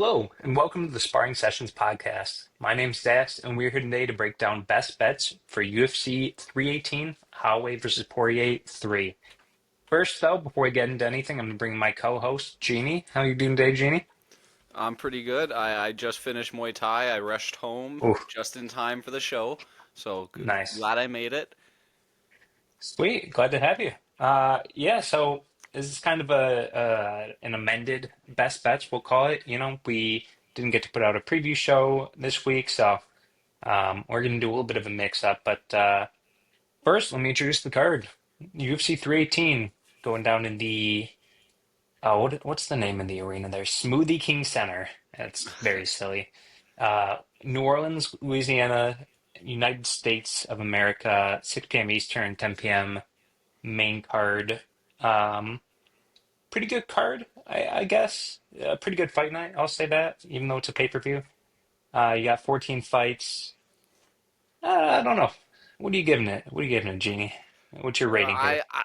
Hello, and welcome to the Sparring Sessions podcast. My name's Dax, and we're here today to break down best bets for UFC 318, Holloway versus Poirier 3. First, though, before we get into anything, I'm going to bring my co-host, Jeannie. How are you doing today, Jeannie? I'm pretty good. I just finished Muay Thai. I rushed home Oh, just in time for the show, so nice. glad I made it. Sweet, glad to have you. So this is kind of a an amended best bets, we'll call it. We didn't get to put out a preview show this week, so we're going to do a little bit of a mix-up, but first, let me introduce the card. UFC 318 going down in the what's the name of the arena there? Smoothie King Center. That's very silly. New Orleans, Louisiana, United States of America, 6 p.m. Eastern, 10 p.m. main card. Um, Pretty good card, I guess. Pretty good fight night, I'll say that, even though it's a pay-per-view. You got 14 fights. I don't know. What are you giving it? What are you giving it, Genie? What's your rating here? I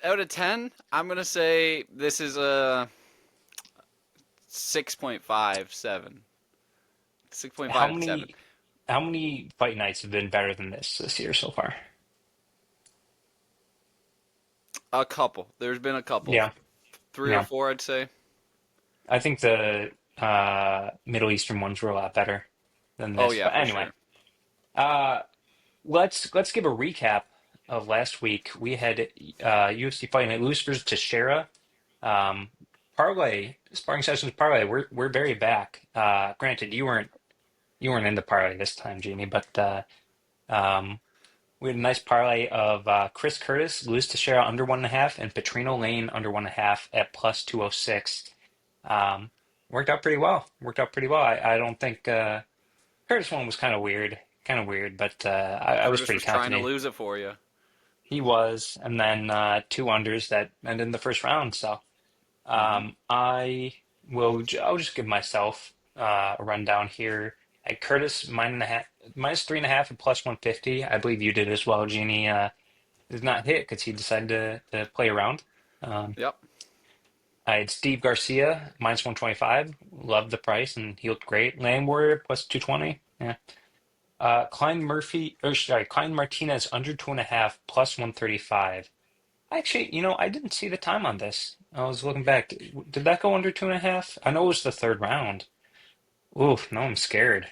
out of 10, I'm gonna say this is a 6.57. How 6.57. many how many fight nights have been better than this year so far? A couple. There's been a couple, Yeah, three or yeah. four, I'd say. I think the Middle Eastern ones were a lot better than Oh this. yeah, But for anyway, sure. uh, let's give a recap of last week. We had UFC Fight Night Loose versus Teixeira. Um, Parlay Sparring Sessions Parlay. We're very back. Granted, you weren't in the parlay this time, Jeannie, but we had a nice parlay of Chris Curtis, Luis Teixeira under 1.5, and Petrino Lane under 1.5 at plus 206. Um, Worked out pretty well. Worked out pretty well. I don't think Curtis one was kind of weird, but I was Curtis pretty was trying to confident lose it for you. he was. And then two unders that ended in the first round. So Hmm. I'll just give myself a rundown here. At Curtis, minus 3.5 at plus 150. I believe you did as well, Jeannie. Did not hit because he decided to play around. Um, Yep. I had Steve Garcia minus 125. Loved the price and he looked great. Land Warrior plus 220. Yeah. Klein Martinez under 2.5 plus 135. Actually, I didn't see the time on this. I was looking back. Did that go under 2.5? I know it was the third round. Oof, now I'm scared.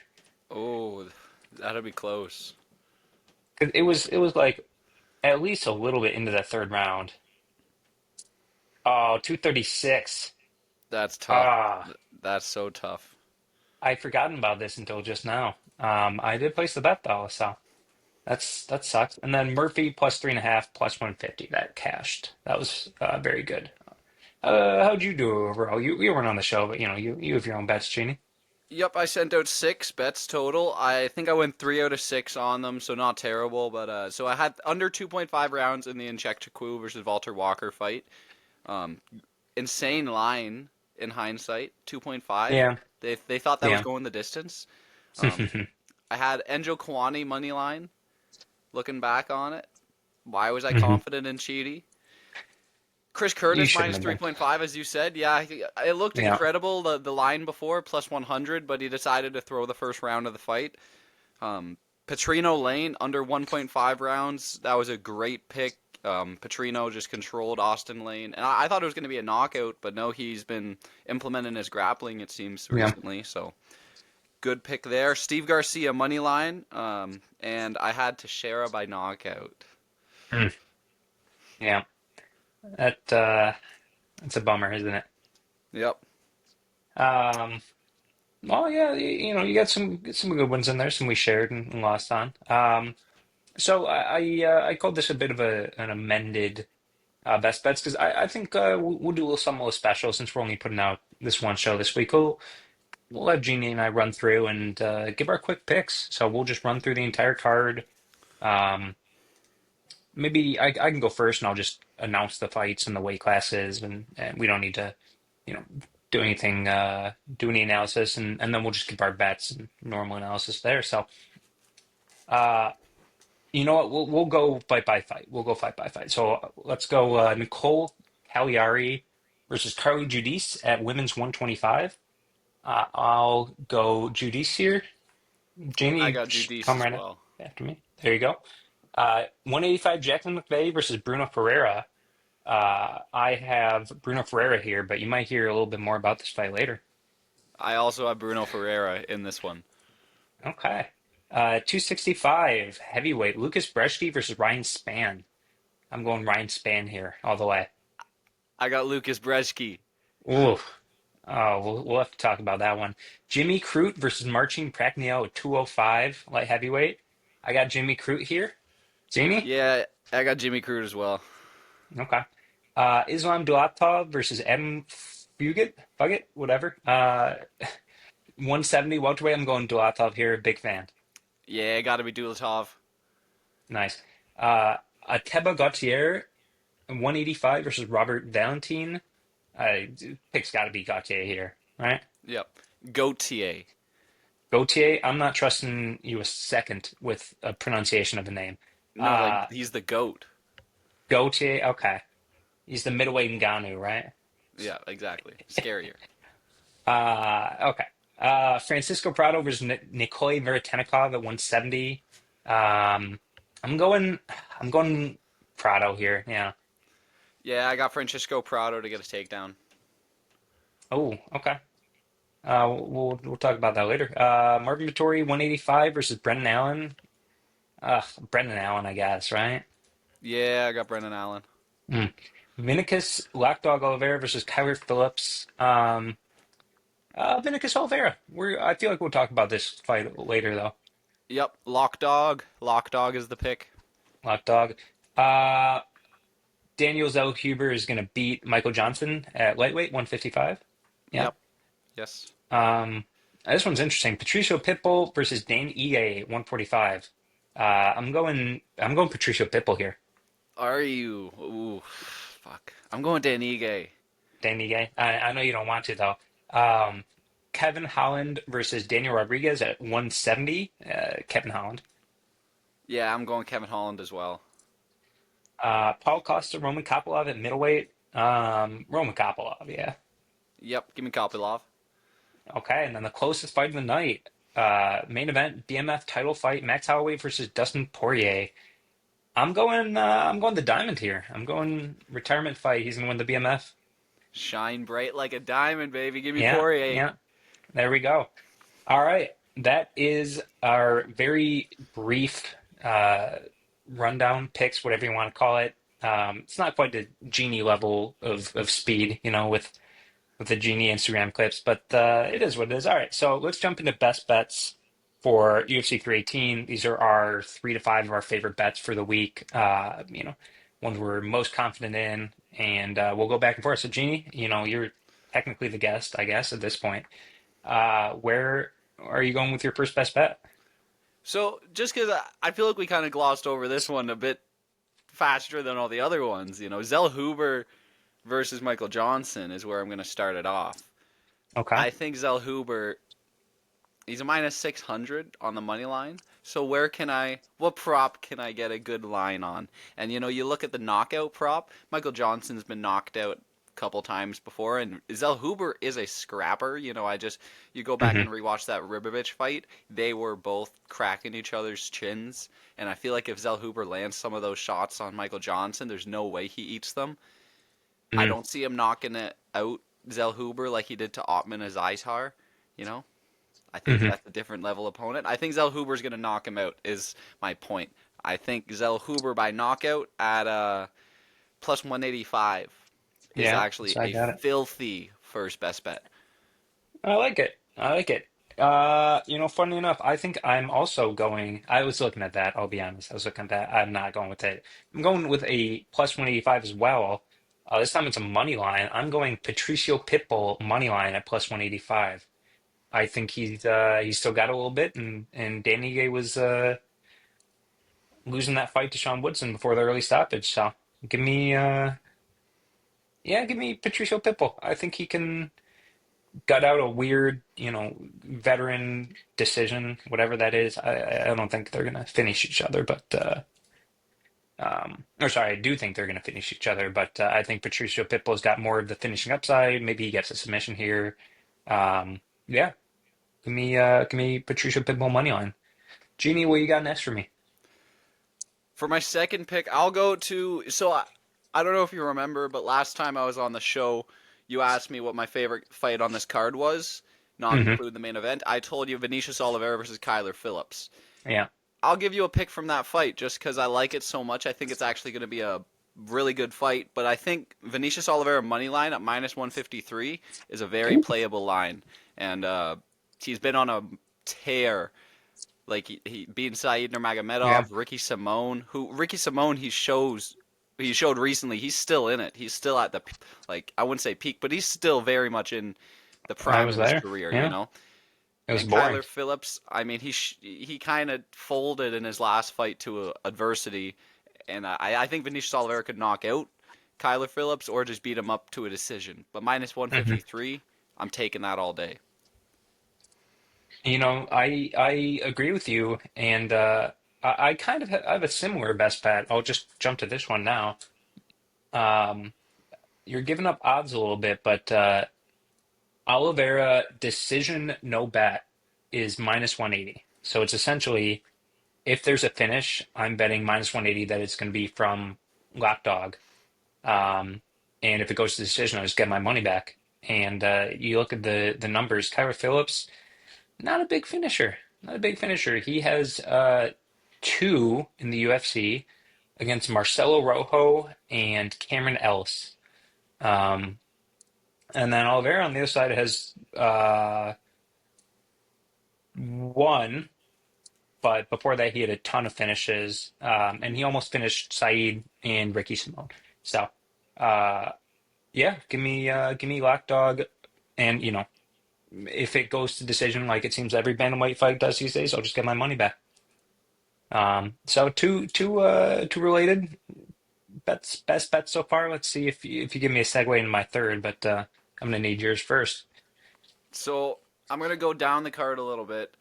Oh, that'll be close. 'Cause it was like at least a little bit into the third round. Oh, 236. That's tough. Ah, That's so tough. I'd forgotten about this until just now. I did place the bet though, so that sucks. And then Murphy plus 3.5 plus 150. That cashed. That was very good. How'd you do overall? You weren't on the show, but you have your own bets, Cheney. Yep, I sent out 6 bets total. I think I went 3 out of 6 on them, so not terrible. But so I had under 2.5 rounds in the Inchekchukwu versus Walter Walker fight. Um, Insane line in hindsight, 2.5. Yeah, They thought that was yeah. going the distance. Um, I had Enjo Kwani money line. Looking back on it, why was I hmm confident in Cheaty? Chris You Curtis shouldn't minus have been. 3.5, as you said. Yeah, it looked Yeah. incredible, the line before, plus 100, but he decided to throw the first round of the fight. Petrino Lane, under 1.5 rounds. That was a great pick. Petrino just controlled Austin Lane. And I thought it was going to be a knockout, but no, he's been implementing his grappling, it seems, Yeah. recently. So good pick there. Steve Garcia, money line. And I had Teixeira by knockout. Mm. Yeah. That's a bummer, isn't it? Yep. Um, well, yeah, you got some good ones in there, some we shared and lost on. So I called this a bit of an amended best bets because I think we'll do a little something a little special since we're only putting out this one show this week. We'll let Jeannie and I run through and give our quick picks. So we'll just run through the entire card. Um, Maybe I can go first and I'll just announce the fights and the weight classes and we don't need to, you know, do anything, do any analysis and then we'll just give our bets and normal analysis there. So, uh, you know what? We'll go fight by fight. We'll go fight by fight. So let's go Nicole Cagliari versus Carly Judice at women's 125. I'll go Judice here. I Jamie, got Judice come as right well. after me. There you go. 185 Jacqueline McVeigh versus Bruno Ferreira. I have Bruno Ferreira here, but you might hear a little bit more about this fight later. I also have Bruno Ferreira in this one. Okay. 265 heavyweight Lucas Brzeski versus Ryan Spann. I'm going Ryan Spann here all the way. I got Lucas Brzeski. Ooh. Oh, we'll have to talk about that one. Jimmy Crute versus Marcin Prachnio at 205 light heavyweight. I got Jimmy Crute here. Jamie? Yeah, I got Jimmy Crute as well. Okay. Islam Duatov versus Adam Fugit, whatever. 170 welterweight. I'm going Duatov here. Big fan. Yeah, got to be Dulatov. Nice. Ateba Gautier, 185 versus Robert Valentin. Pick's got to be Gautier here, right? Yep. Gautier. Gautier, I'm not trusting you a second with a pronunciation of the name. No, like Uh, he's the goat. Gautier, okay. He's the middleweight Ngannou, right? Yeah, exactly. Scarier. Okay. Francisco Prado versus Nikolai Veretennikov at 170. Um, I'm going Prado here. Yeah. Yeah, I got Francisco Prado to get a takedown. Oh, okay. We'll talk about that later. Marvin Vettori 185 versus Brendan Allen. Brendan Allen, I guess, right? Yeah, I got Brendan Allen. Mm. Vinicus Lockdog Oliveira versus Kyler Phillips. Vinicus Oliveira. I feel like we'll talk about this fight later, though. Yep, Lock Dog. Lock Dog is the pick. Lockdog. Uh, Daniel Zellhuber is going to beat Michael Johnson at lightweight 155. Yeah. Yep. Yes. Um, this one's interesting. Patricio Pitbull versus Dane Ige 145. I'm going Patricio Pitbull here. Are you? Ooh, fuck. I'm going Dan Ige. Dane Ige. I know you don't want to though. Um, Kevin Holland versus Daniel Rodriguez at 170. Kevin Holland. Yeah, I'm going Kevin Holland as well. Paul Costa, Roman Kopylov at middleweight. Roman Kopylov, yeah. Yep, give me Kopylov. Okay, and then the closest fight of the night, main event, BMF title fight, Max Holloway versus Dustin Poirier. I'm going the diamond here. I'm going retirement fight. He's gonna win the BMF. Shine bright like a diamond, baby. Give me Yeah, Poirier. yeah. There we go. All right, that is our very brief rundown picks, whatever you want to call it. It's not quite the genie level of speed, with the Genie Instagram clips, but it is what it is. All right, so let's jump into best bets for UFC 318. These are our 3 to 5 of our favorite bets for the week. Ones we're most confident in, and we'll go back and forth. So, Genie, you're technically the guest, I guess, at this point. Where are you going with your first best bet? So, just because I feel like we kind of glossed over this one a bit faster than all the other ones, Zell Huber versus Michael Johnson is where I'm going to start it off. Okay. I think Zell Huber, he's a minus 600 on the money line. So what prop can I get a good line on? And you look at the knockout prop. Michael Johnson's been knocked out a couple times before, and Zell Huber is a scrapper. You go back Hmm. and rewatch that Ribovich fight. They were both cracking each other's chins, and I feel like if Zell Huber lands some of those shots on Michael Johnson, there's no way he eats them. I Hmm. don't see him knocking it out Zell Huber like he did to Ottman Azaitar. You know, I think Hmm. that's a different level opponent. I think Zell Huber's going to knock him out. Is my point. I think Zell Huber by knockout at plus 185 is Yeah, actually so I a got it. filthy first best bet. I like it. I like it. Funny enough, I think I'm also going. I was looking at that, I'll be honest. I was looking at that. I'm not going with it. I'm going with a plus 185 as well. This time it's a money line. I'm going Patricio Pitbull money line at plus 185. I think he's still got a little bit, and Danny Gay was losing that fight to Sean Woodson before the early stoppage. So give me give me Patricio Pitbull. I think he can gut out a weird, veteran decision, whatever that is. I don't think they're gonna finish each other, but or sorry, I do think they're gonna finish each other, but I think Patricio Pitbull's got more of the finishing upside. Maybe he gets a submission here. Yeah, give me Patricia Pitbull money line. Jeannie, what you got next for me? For my second pick, I'll go to. I don't know if you remember, but last time I was on the show, you asked me what my favorite fight on this card was, not Hmm. include the main event. I told you Vinicius Oliveira versus Kyler Phillips. Yeah. I'll give you a pick from that fight just because I like it so much. I think it's actually going to be a really good fight, but I think Vinicius Oliveira money line at minus 153 is a very Ooh. playable line, and he's been on a tear. Like he beating Said Yeah. Nurmagomedov, Ricky Simone he showed recently he's still in it. He's still at the like I wouldn't say peak, but he's still very much in the I prime was of his there. career, you Yeah. know. It was And boring. Kyler Phillips, I mean, he kind of folded in his last fight to adversity, and I think Vinicius Oliveira could knock out Kyler Phillips or just beat him up to a decision. But minus Hmm. 153, I'm taking that all day. I agree with you, and I kind of I have a similar best bet. I'll just jump to this one now. Um, you're giving up odds a little bit, but Oliveira decision no bet is minus 180. So it's essentially if there's a finish, I'm betting minus 180 that it's going to be from lapdog. Um, and if it goes to decision, I just get my money back. And you look at the numbers, Kyra Phillips, not a big finisher. Not a big finisher. He has two in the UFC against Marcelo Rojo and Cameron Ellis. Um, and then Oliveira on the other side has one, but before that he had a ton of finishes, and he almost finished Saeed and Ricky Simone. So, uh, yeah, give me Lock Dog, and if it goes to decision like it seems every bantamweight fight does these days, I'll just get my money back. So two related bets, best bets so far. Let's see if you give me a segue into my third, but I'm gonna need yours first. So I'm gonna go down the card a little bit.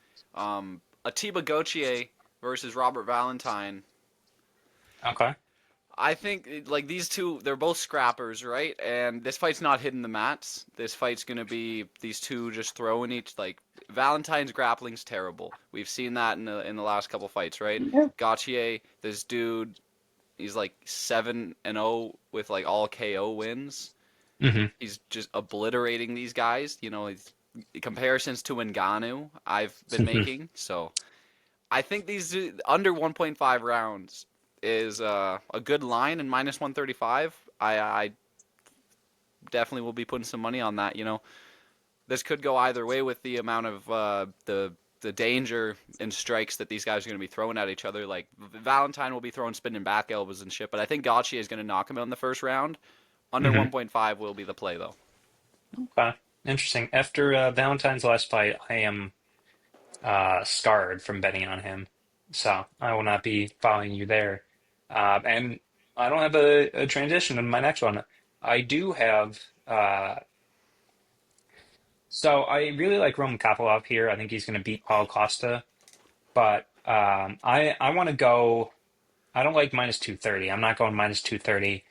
Atiba Gauthier versus Robert Valentine. Okay. I think like these two, they're both scrappers, right? And this fight's not hitting the mats. This fight's gonna be these two just throwing each like Valentine's grappling's terrible. We've seen that in the last couple fights, right? Yeah. Gauthier, this dude, he's like 7-0 with like all KO wins. Hmm. He's just obliterating these guys. You know, comparisons to Ngannou I've been making. So I think these under 1.5 rounds is a good line, and minus 135. I definitely will be putting some money on that. You know, this could go either way with the amount of the danger and strikes that these guys are going to be throwing at each other. Like Valentine will be throwing spinning back elbows and shit, but I think Gauthier is going to knock him out in the first round. Under Hmm. 1.5 will be the play though. Okay. Interesting. After Valentine's last fight, I am scarred from betting on him, so I will not be following you there. And I don't have a transition in my next one. I do have. So I really like Roman Kopylov here. I think he's going to beat Paul Costa, but I want to go. I don't like minus 230. I'm not going minus 230,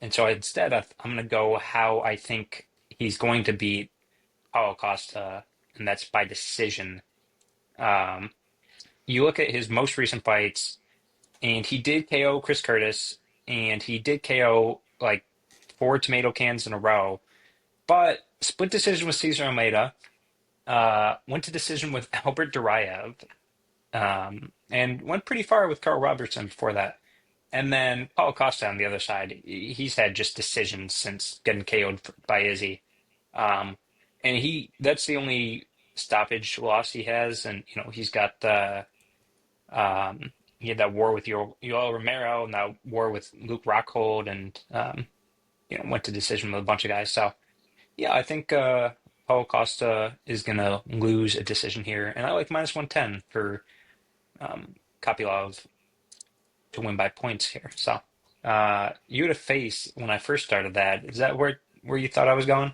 and so instead I'm going to go how I think he's going to beat Paulo Costa, and that's by decision. Um, you look at his most recent fights, and he did KO Chris Curtis, and he did KO like four tomato cans in a row, but split decision with Cesar Almeida, went to decision with Albert Duraev, and went pretty far with Carl Robertson before that. And then Paulo Costa on the other side, he's had just decisions since getting KO'd by Izzy. Um, and that's the only stoppage loss he has. And, he's got he had that war with Yoel Romero and that war with Luke Rockhold and, went to decision with a bunch of guys. So, yeah, I think Paulo Costa is going to lose a decision here. And I like minus 110 for Kopylov to win by points here. So, you had a face when I first started that. Is that where you thought I was going?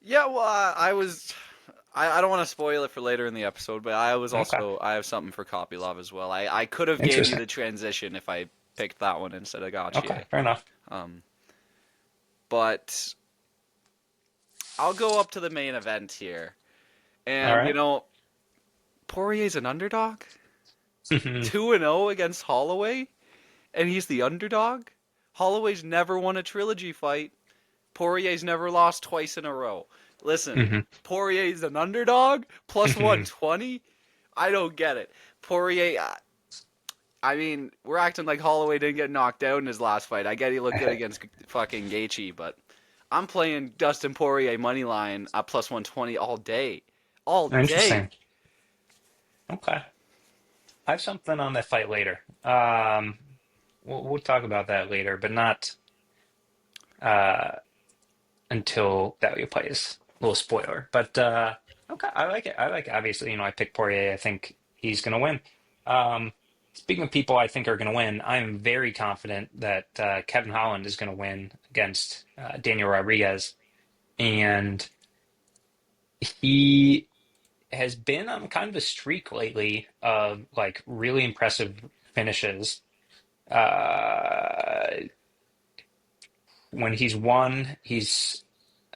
Yeah, well, I was. I don't want to spoil it for later in the episode, but Okay, I have something for Kopylov as well. I could have gave you interesting. the transition if I picked that one instead of Okay, Gauthier. fair enough. Um, but I'll go up to the main event here. All And, right. Poirier's an underdog? Mhm. 2-0 against Holloway? And he's the underdog? Holloway's never won a trilogy fight. Poirier's never lost twice in a row. Listen, Mhm. Poirier's an underdog? Plus Mhm. 120? I don't get it. Poirier, I mean, we're acting like Holloway didn't get knocked out in his last fight. I get he looked good against fucking Gaethje, but I'm playing Dustin Poirier money line at plus 120 all day, all day. Interesting. Okay. I have something on that fight later. We'll talk about that later, but not uh until Dahlia plays. A little spoiler, but okay, I like it. I like it. Obviously, I picked Poirier. I think he's gonna win. Um, Speaking of people I think are gonna win, I'm very confident that Kevin Holland is gonna win against Daniel Rodriguez, and he has been on kind of a streak lately of like really impressive finishes. Uh, when he's won,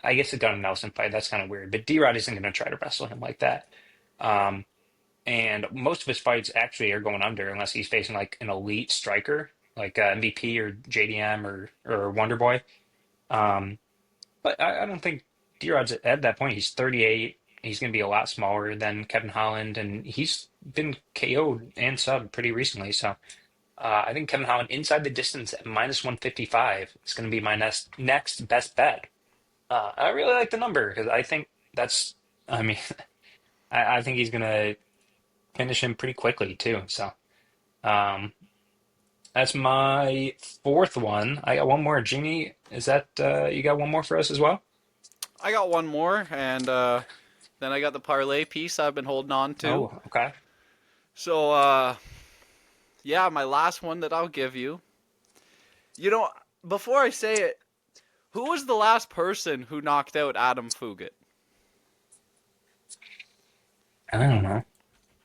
I guess it got a Nelson fight. That's kind of weird, but D-Rod isn't going to try to wrestle him like that. Um, and most of his fights actually are going under unless he's facing like an elite striker, like MVP or JDM or Wonder Boy. Um, but I don't think D-Rod's at that point. He's 38. He's going to be a lot smaller than Kevin Holland, and he's been KO'd and subbed pretty recently. So I think Kevin Holland inside the distance at minus 155 is going to be my next best bet. I really like the number because I think that's, I mean, I think he's going to finish him pretty quickly too. So um, that's my fourth one. I got one more. Jeannie, is that you got one more for us as well? I got one more, and then I got the parlay piece I've been holding on to. Oh, okay. So, yeah, my last one that I'll give you. You know, before I say it, who was the last person who knocked out Adam Fugit? I don't know.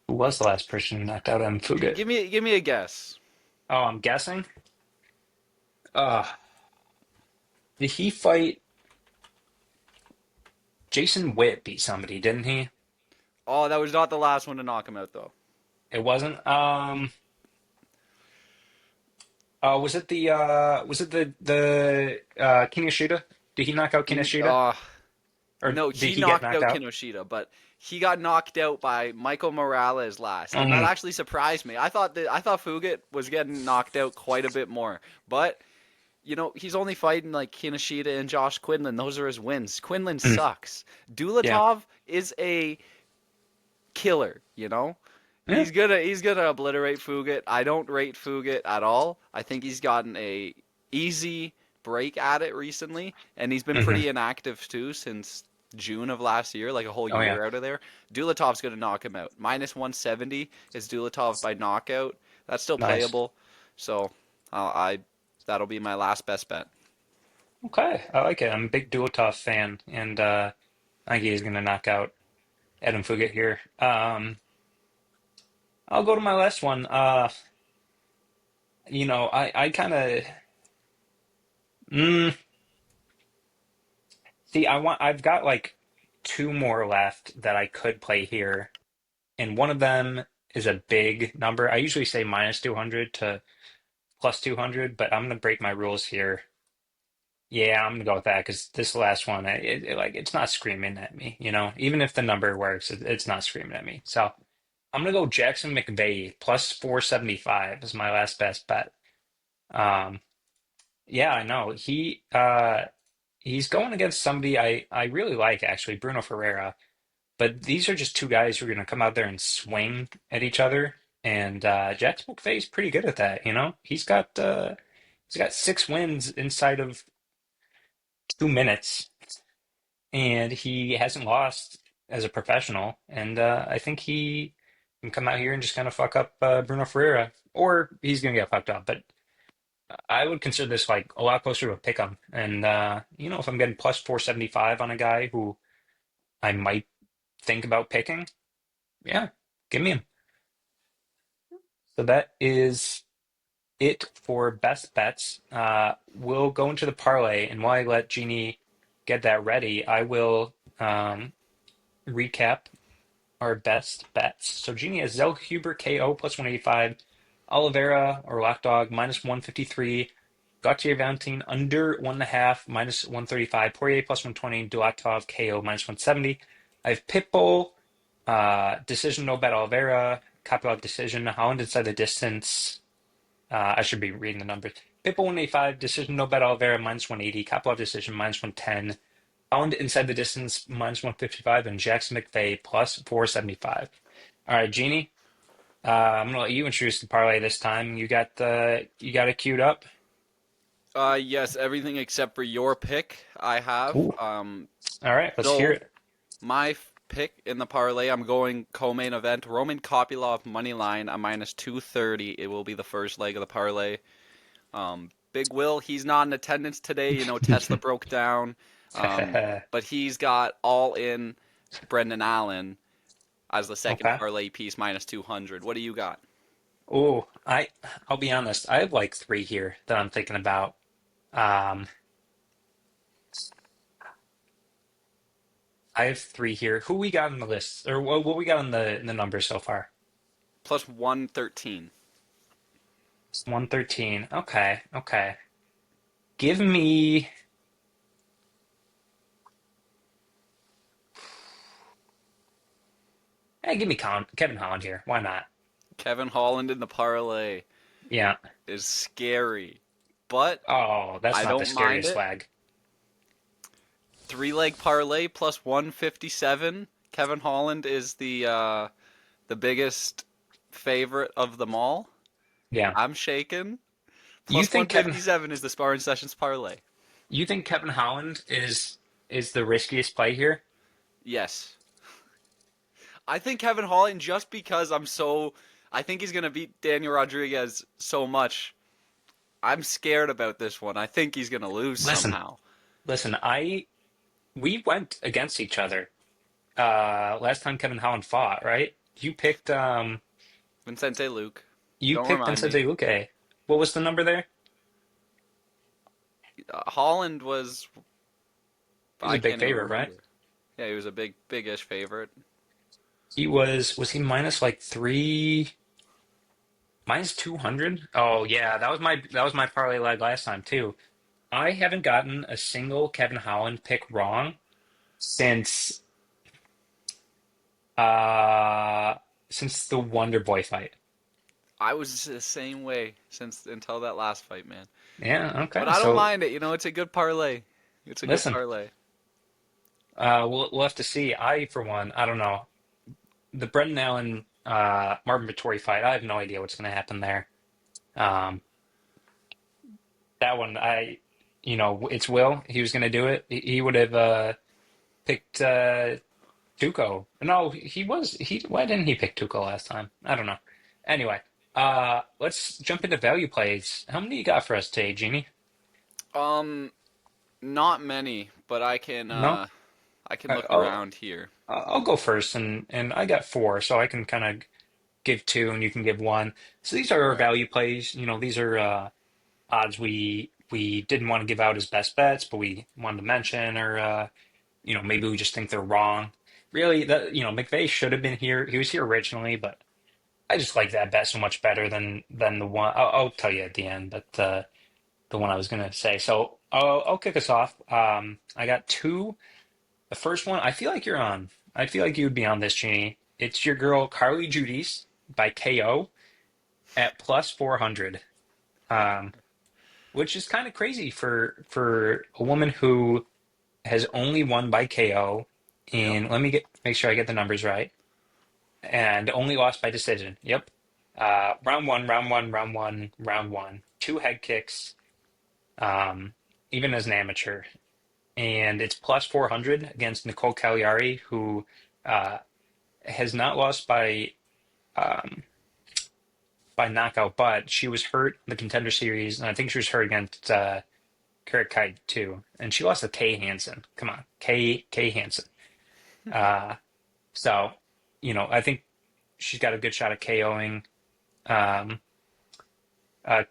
Who was the last person who knocked out M. Fugit? Give me a guess. Oh, I'm guessing. Uh, did he fight Jason Witt beat somebody, didn't he? Oh, that was not the last one to knock him out, though. It wasn't. Was it the Kinoshita? Did he knock out He, Kinoshita? uh, Or no, did he he get knocked knocked out out? Kinoshita, but he got knocked out by Michael Morales last, and that Mm, actually surprised me. I thought Fugit was getting knocked out quite a bit more, but he's only fighting like Kinoshita and Josh Quinlan. Those are his wins. Quinlan mm, sucks. yeah. Dulatov is a killer. Yeah. He's gonna obliterate Fugit. I don't rate Fugit at all. I think he's gotten a easy break at it recently, and he's been Hmm. pretty inactive too since June of last year, like a whole Oh yeah. year out of there. Dulatov's gonna knock him out. Minus 170 is Dulatov by knockout. That's still Nice. playable, so I that'll be my last best bet. Okay. I like it. I'm a big Duotov fan, and I think he's gonna knock out Adam Fugit here. I'll go to my last one. I kind of mm, see. I've got like two more left that I could play here, and one of them is a big number. I usually say minus 200 to plus 200, but I'm gonna break my rules here. Yeah, I'm gonna go with that because this last one, it's not screaming at me, Even if the number works, it's not screaming at me. So I'm gonna go Jackson McVeigh plus 475 is my last best bet. Um, yeah, I know he's going against somebody I really like actually, Bruno Ferreira. But these are just two guys who are gonna come out there and swing at each other, and Jackson McVeigh's pretty good at that. He's got 6 wins inside of 2 minutes and he hasn't lost as a professional. And I think he can come out here and just kind of fuck up Bruno Ferreira, or he's gonna get fucked up. But I would consider this like a lot closer to a pick 'em. And if I'm getting plus 475 on a guy who I might think about picking, yeah, give me him. So that is it for best bets. We'll go into the parlay, and while I let Jeannie get that ready, I will recap our best bets. So Genie has Zell Huber KO plus 185, Oliveira or Lock Dog minus 153, Gautier Valentin under 1.5 minus 135, Poirier plus 120, Dulatov KO minus 170. I have Pitbull, decision no bet Oliveira, Kopylov decision, Holland inside the distance. I should be reading the numbers. Pitbull 185, decision no bet Oliveira minus 180, Kopylov decision minus 110. Holland inside the distance minus 155 and Jackson McVeigh plus 475. All right, Jeannie, I'm gonna let you introduce the parlay this time. You got it queued up. Yes, everything except for your pick I have. Ooh. All right, let's hear So it. my pick in the parlay, I'm going co-main event. Roman Kopylov money line a minus 230. It will be the first leg of the parlay. Big Will, he's not in attendance today. Tesla broke down. But he's got all in Brendan Allen as the second Okay. parlay piece minus 200. What do you got? Oh, I'll be honest. I have like three here that I'm thinking about. Um, I have three here. Who we got on the list, or what we got on the numbers so far? Plus 113. It's 113. Okay, okay. Give me. Give me Kevin Holland here. Why not? Kevin Holland in the parlay Yeah. is scary, but Oh, that's I not the don't mind scariest it. flag. Three-leg parlay plus 157. Kevin Holland is the biggest favorite of them all. Yeah. I'm shaking. You Plus think Kevin 157 is the Sparring Sessions parlay. you think Kevin Holland is the riskiest play here? Yes. I think Kevin Holland just because I think he's going to beat Daniel Rodriguez so much. I'm scared about this one. I think he's going to lose Listen, somehow. listen, I we went against each other last time Kevin Holland fought, right? Vincente Luke. You Don't picked remind me. Vincente Luque. What was the number there? Holland was He was I a big can't even favorite, right? remember. Yeah, he was a big-ish favorite. Was he minus like three minus 200? Oh yeah, that was my parlay leg last time too. I haven't gotten a single Kevin Holland pick wrong since uh since the Wonder Boy fight. I was the same way since until that last fight, man. Yeah, But okay. I don't So mind it. It's a good parlay. It's a good listen, parlay. we'll have to see. I for one, I don't know. The Brendan Allen Marvin Vettori fight, I have no idea what's gonna happen there. Um that one it's Will. He was gonna do it. He would have picked Tuco. No, he why didn't he pick Tuco last time? I don't know. Anyway, let's jump into value plays. How many you got for us today, Jeannie? Um, Not many, but No? I can look I'll around here. I'll go first and I got four, so I can kind of give two and you can give one. So these are All our right. value plays. These are odds we didn't want to give out as best bets, but we wanted to mention or maybe we just think they're wrong. Really, McVeigh should have been here. He was here originally, but I just like that bet so much better than the one. I'll tell you at the end, but the one I was gonna say. So I'll kick us off. I got two. The first one, I feel like you're on. I feel like you would be on this, Jeannie. It's your girl Carly Judy's by KO at plus 400, um, which is kind of crazy for a woman who has only won by KO. Yep. And let me make sure I get the numbers right. And only lost by decision. Yep. Round one, round one, round one, round one. Two head kicks, um, even as an amateur. And it's plus 400 against Nicole Cagliari, who uh, has not lost um, by knockout, but she was hurt in the Contender Series, and I think she was hurt against Kurt Kite too. And she lost to Kay Hansen. Come on, Kay Hansen. Uh, so, I think she's got a good shot at KOing um, uh,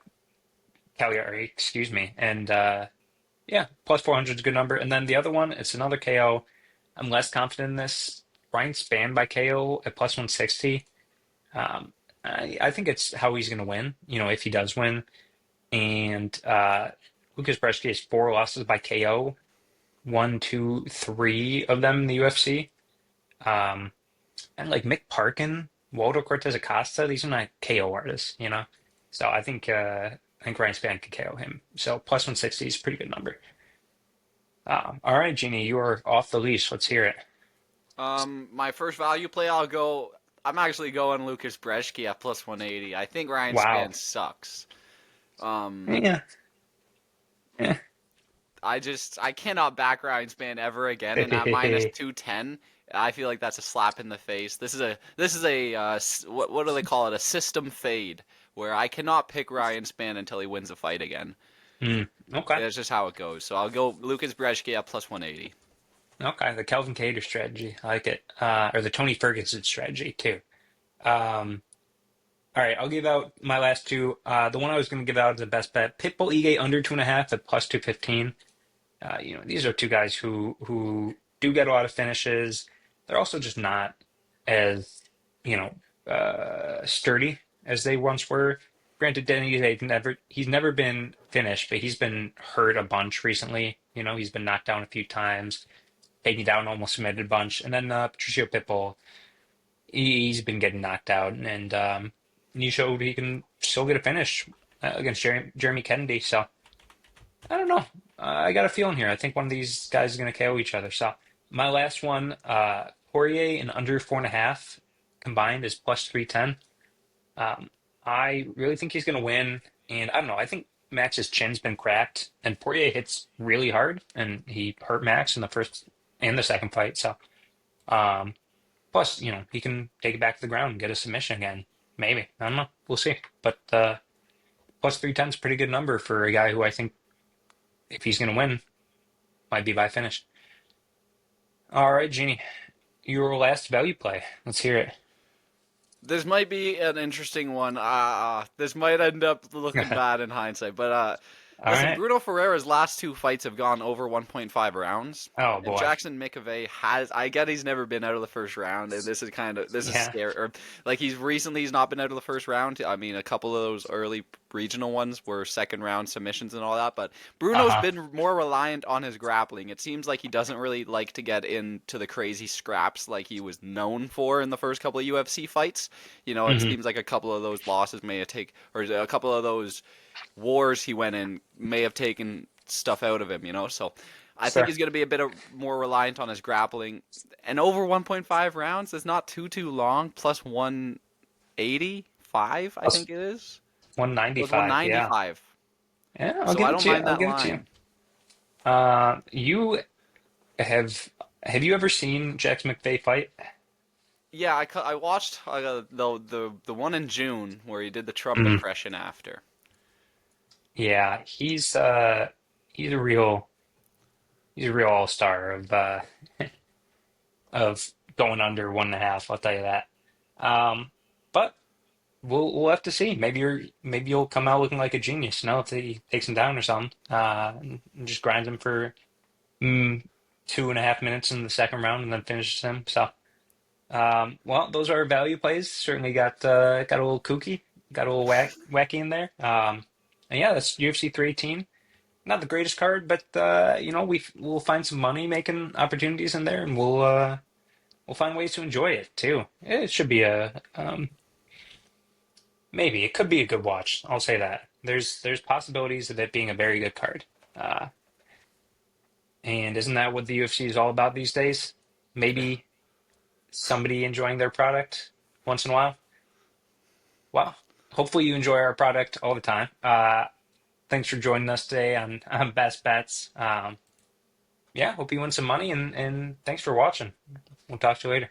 Cagliari, excuse me. And yeah, plus 400 is a good number. And then the other one, it's another KO. I'm less confident in this Ryan Spann by KO at plus 160. I think it's how he's going to win, if he does win. And Lucas Brzeski has four losses by KO, one, two, three of them in the UFC. Um, and like Mick Parkin, Waldo Cortez Acosta, these are not KO artists. So I think Ryan Spann can KO him. So plus 160 is a pretty good number. All right, Jeannie, you are off the leash. Let's hear it. My first value play, I'll go. I'm actually going Lucas Brzeski at plus 180. I think Ryan Wow. Spann sucks. Um, Yeah. Yeah. I cannot back Ryan Spann ever again, and at minus 210, I feel like that's a slap in the face. This is a what do they call it? A system fade, where I cannot pick Ryan Spann until he wins a fight again. Okay. That's just how it goes. So I'll go Lucas Brzeski at plus 180. Okay. The Kelvin Cater strategy. I like it. Or the Tony Ferguson strategy too. Um, all right. I'll give out my last two. The one I was going to give out is the best bet. Pitbull Ige under 2.5 at plus 215. These are two guys who do get a lot of finishes. They're also just not as, sturdy as they once were. Granted, Denny, he's never been finished, but he's been hurt a bunch recently. He's been knocked down a few times, taken down, almost submitted a bunch. And then Patricio Pitbull, he's been getting knocked out, and he showed he can still get a finish against Jeremy Kennedy. So I don't know. I got a feeling here. I think one of these guys is going to KO each other. So my last one, Poirier and under 4.5 combined is plus 310. Um, I really think he's going to win. And I don't know. I think Max's chin's been cracked, and Poirier hits really hard, and he hurt Max in the first and the second fight. So, um, plus, he can take it back to the ground and get a submission again. Maybe. I don't know. We'll see. But plus 310 is a pretty good number for a guy who I think, if he's going to win, might be by finish. All right, Jeannie, your last value play. Let's hear it. This might be an interesting one. This might end up looking bad in hindsight, but All listen, right. Bruno Ferreira's last two fights have gone over 1.5 rounds, Oh and boy. Jackson McAvey has. I get he's never been out of the first round, and this is Yeah. scary. Or, like he's not been out of the first round. I mean, a couple of those early regional ones were second round submissions and all that, but Bruno's Uh-huh. been more reliant on his grappling. It seems like he doesn't really like to get into the crazy scraps like he was known for in the first couple of UFC fights. It Hmm. seems like a couple of those losses may have or a couple of those wars he went in may have taken stuff out of him. So I think Sure. he's going to be a bit more reliant on his grappling. And over 1.5 rounds is not too long. Plus 185, I Plus think it is. It was 195. Yeah. 195. Yeah, I'll So give I it don't to you. mind I'll that give it to you. line. You have you ever seen Jax McVay fight? Yeah, I watched the one in June where he did the Trump Mhm. impression after. Yeah, he's a real all-star of going under 1.5. I'll tell you that. But we'll have to see. Maybe you'll come out looking like a genius, if he takes him down or something. And just grinds him for mm, 2.5 minutes in the second round and then finishes him. So, well, those are our value plays. Certainly got a little kooky, got a little wacky in there. And yeah, that's UFC 318. Not the greatest card, but we'll find some money making opportunities in there, and we'll find ways to enjoy it too. It should be maybe it could be a good watch. I'll say that. There's possibilities of it being a very good card. Uh, and isn't that what the UFC is all about these days? Maybe somebody enjoying their product once in a while. Well, hopefully you enjoy our product all the time. Thanks for joining us today on Best Bets. Yeah, hope you win some money and thanks for watching. We'll talk to you later.